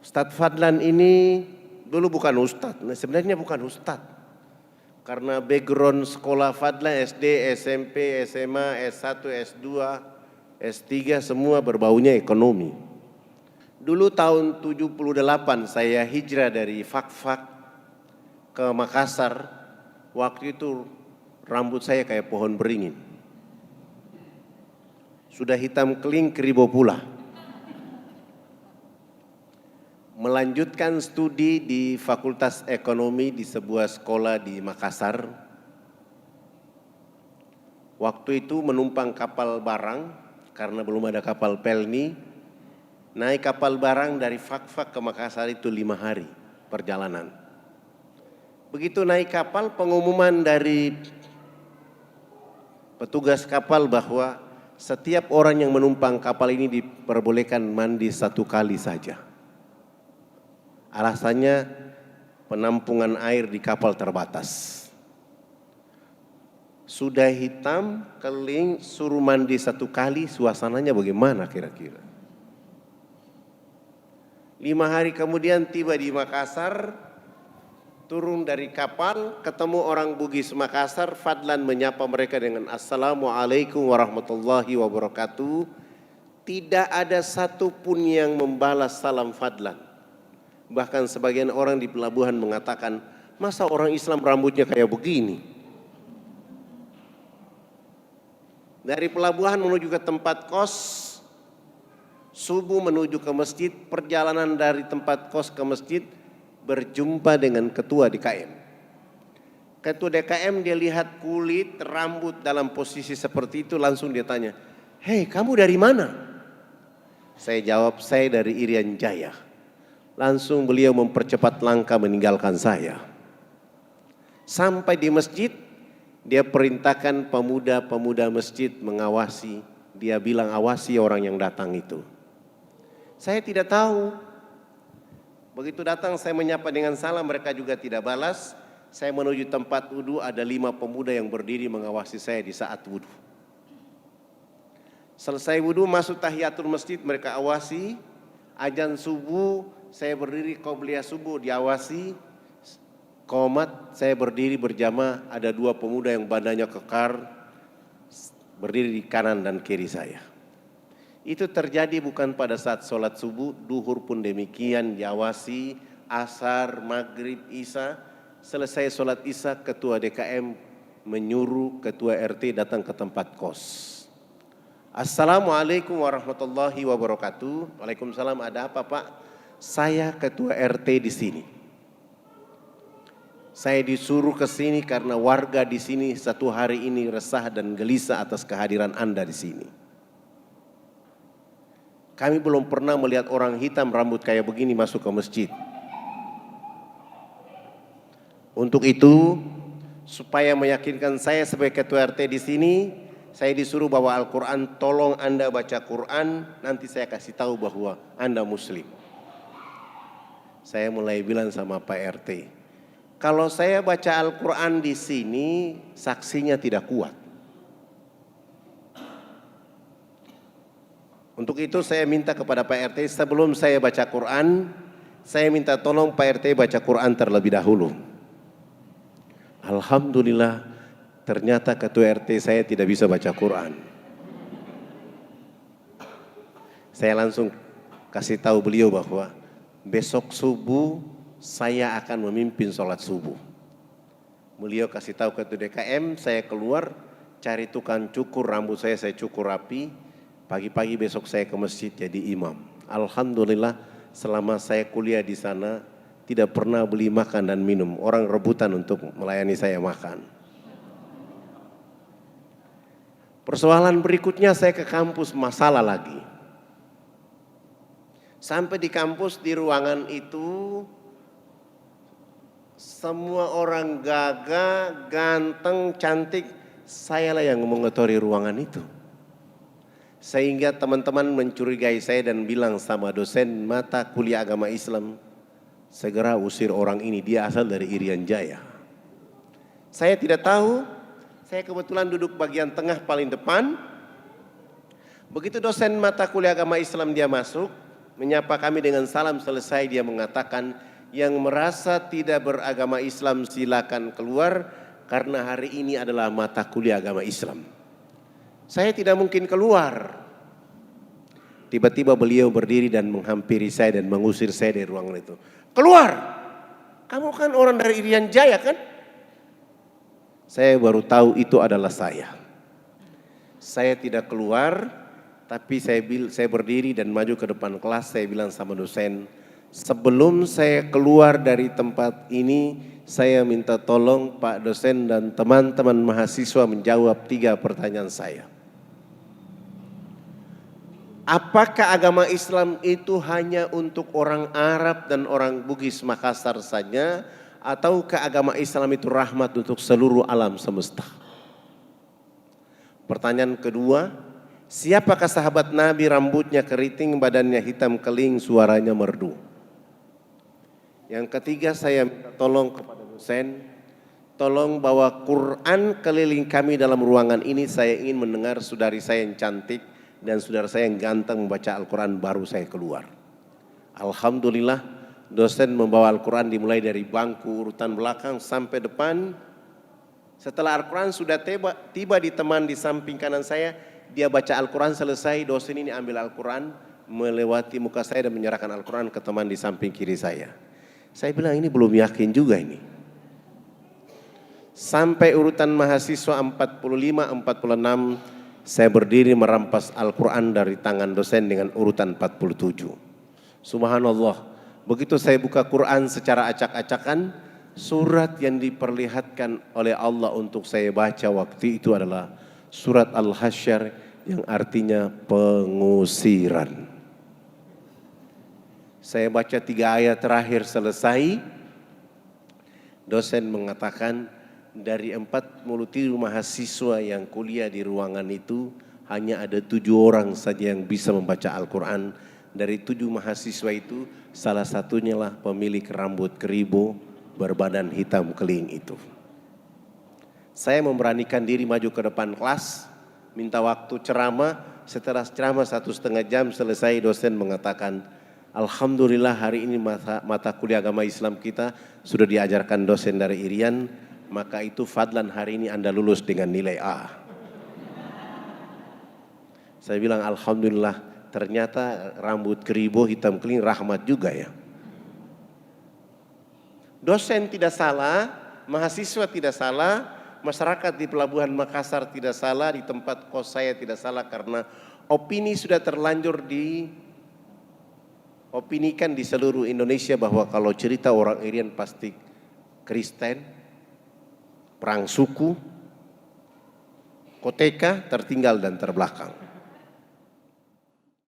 Ustadz Fadlan ini dulu bukan ustadz, sebenarnya bukan ustadz. Karena background sekolah Fadlan SD, SMP, SMA, S1, S2, S3 semua berbaunya ekonomi. Dulu tahun 78 saya hijrah dari Fakfak ke Makassar. Waktu itu rambut saya kayak pohon beringin. Sudah hitam keling keribo pula. Melanjutkan studi di Fakultas Ekonomi di sebuah sekolah di Makassar. Waktu itu menumpang kapal barang karena belum ada kapal pelni. Naik kapal barang dari Fakfak ke Makassar itu 5 hari perjalanan. Begitu naik kapal, pengumuman dari petugas kapal bahwa setiap orang yang menumpang kapal ini diperbolehkan mandi 1 kali saja. Alasannya penampungan air di kapal terbatas. Sudah hitam, keling, suruh mandi 1 kali, suasananya bagaimana kira-kira? 5 hari kemudian tiba di Makassar, turun dari kapal, ketemu orang Bugis Makassar. Fadlan menyapa mereka dengan Assalamualaikum warahmatullahi wabarakatuh. Tidak ada satupun yang membalas salam Fadlan. Bahkan sebagian orang di pelabuhan mengatakan, masa orang Islam rambutnya kayak begini? Dari pelabuhan menuju ke tempat kos, subuh menuju ke masjid, perjalanan dari tempat kos ke masjid, berjumpa dengan ketua DKM. Ketua DKM dia lihat kulit, rambut dalam posisi seperti itu, langsung dia tanya, hei kamu dari mana? Saya jawab, saya dari Irian Jaya. Langsung beliau mempercepat langkah meninggalkan saya. Sampai di masjid, dia perintahkan pemuda-pemuda masjid mengawasi. Dia bilang awasi orang yang datang itu. Saya tidak tahu. Begitu datang saya menyapa dengan salam, mereka juga tidak balas. Saya menuju tempat wudhu, ada 5 pemuda yang berdiri mengawasi saya di saat wudhu. Selesai wudhu, masuk tahiyatul masjid, mereka awasi. Azan subuh, saya berdiri qobliyah subuh diawasi. Qomat, saya berdiri berjamaah, ada 2 pemuda yang badannya kekar, berdiri di kanan dan kiri saya. Itu terjadi bukan pada saat sholat subuh, duhur pun demikian diawasi, asar, maghrib, isya. Selesai sholat isya, ketua DKM menyuruh ketua RT datang ke tempat kos. Assalamualaikum warahmatullahi wabarakatuh. Waalaikumsalam, ada apa Pak? Saya ketua RT di sini. Saya disuruh ke sini karena warga di sini 1 hari ini resah dan gelisah atas kehadiran Anda di sini. Kami belum pernah melihat orang hitam rambut kayak begini masuk ke masjid. Untuk itu, supaya meyakinkan saya sebagai ketua RT di sini, saya disuruh bawa Al-Quran. Tolong Anda baca Quran, nanti saya kasih tahu bahwa Anda Muslim. Saya mulai bilang sama Pak RT, kalau saya baca Al-Quran di sini, saksinya tidak kuat. Untuk itu saya minta kepada Pak RT, sebelum saya baca Quran, saya minta tolong Pak RT baca Quran terlebih dahulu. Alhamdulillah, ternyata ketua RT saya tidak bisa baca Quran. Saya langsung kasih tahu beliau bahwa besok subuh saya akan memimpin sholat subuh. Beliau kasih tahu ketua DKM, saya keluar cari tukang cukur rambut saya cukur rapi. Pagi-pagi besok saya ke masjid jadi imam. Alhamdulillah selama saya kuliah di sana tidak pernah beli makan dan minum. Orang rebutan untuk melayani saya makan. Persoalan berikutnya saya ke kampus, masalah lagi. Sampai di kampus, di ruangan itu semua orang gagah, ganteng, cantik. Sayalah yang mengotori ruangan itu. Sehingga teman-teman mencurigai saya dan bilang sama dosen mata kuliah agama Islam, segera usir orang ini, dia asal dari Irian Jaya. Saya tidak tahu, saya kebetulan duduk bagian tengah paling depan. Begitu dosen mata kuliah agama Islam dia masuk, menyapa kami dengan salam, selesai dia mengatakan, yang merasa tidak beragama Islam silakan keluar karena hari ini adalah mata kuliah agama Islam. Saya tidak mungkin keluar. Tiba-tiba beliau berdiri dan menghampiri saya dan mengusir saya dari ruangan itu. Keluar! Kamu kan orang dari Irian Jaya kan? Saya baru tahu itu adalah saya. Saya tidak keluar, tapi saya berdiri dan maju ke depan kelas. Saya bilang sama dosen, sebelum saya keluar dari tempat ini, saya minta tolong Pak dosen dan teman-teman mahasiswa menjawab 3 pertanyaan saya. Apakah agama Islam itu hanya untuk orang Arab dan orang Bugis Makassar saja, ataukah agama Islam itu rahmat untuk seluruh alam semesta? Pertanyaan kedua, siapakah sahabat Nabi rambutnya keriting, badannya hitam keling, suaranya merdu? Yang ketiga, saya minta tolong kepada dosen, tolong bawa Quran keliling kami dalam ruangan ini. Saya ingin mendengar saudari saya yang cantik dan saudara saya yang ganteng membaca Al-Quran baru saya keluar. Alhamdulillah dosen membawa Al-Quran dimulai dari bangku urutan belakang sampai depan. Setelah Al-Quran sudah tiba di teman di samping kanan saya, dia baca Al-Quran selesai, dosen ini ambil Al-Quran melewati muka saya dan menyerahkan Al-Quran ke teman di samping kiri saya. Saya bilang ini belum yakin juga ini. Sampai urutan mahasiswa 45, 46, saya berdiri merampas Al-Quran dari tangan dosen dengan urutan 47. Subhanallah, begitu saya buka Quran secara acak-acakan, surat yang diperlihatkan oleh Allah untuk saya baca waktu itu adalah surat Al-Hasyr yang artinya pengusiran. Saya baca 3 ayat terakhir selesai, dosen mengatakan, dari 47 mahasiswa yang kuliah di ruangan itu, hanya ada 7 orang saja yang bisa membaca Al-Quran. Dari 7 mahasiswa itu, salah satunya lah pemilik rambut keribo berbadan hitam keling itu. Saya memberanikan diri maju ke depan kelas, minta waktu ceramah. Setelah ceramah 1,5 jam selesai, dosen mengatakan, alhamdulillah hari ini mata kuliah agama Islam kita sudah diajarkan dosen dari Irian. Maka itu fadlan hari ini Anda lulus dengan nilai A. Saya bilang alhamdulillah, ternyata rambut keribo hitam keling rahmat juga ya. Dosen tidak salah, mahasiswa tidak salah, masyarakat di Pelabuhan Makassar tidak salah, di tempat kos saya tidak salah, karena opini sudah terlanjur diopinikan di seluruh Indonesia bahwa kalau cerita orang Irian pasti Kristen, perang suku, koteka, tertinggal dan terbelakang.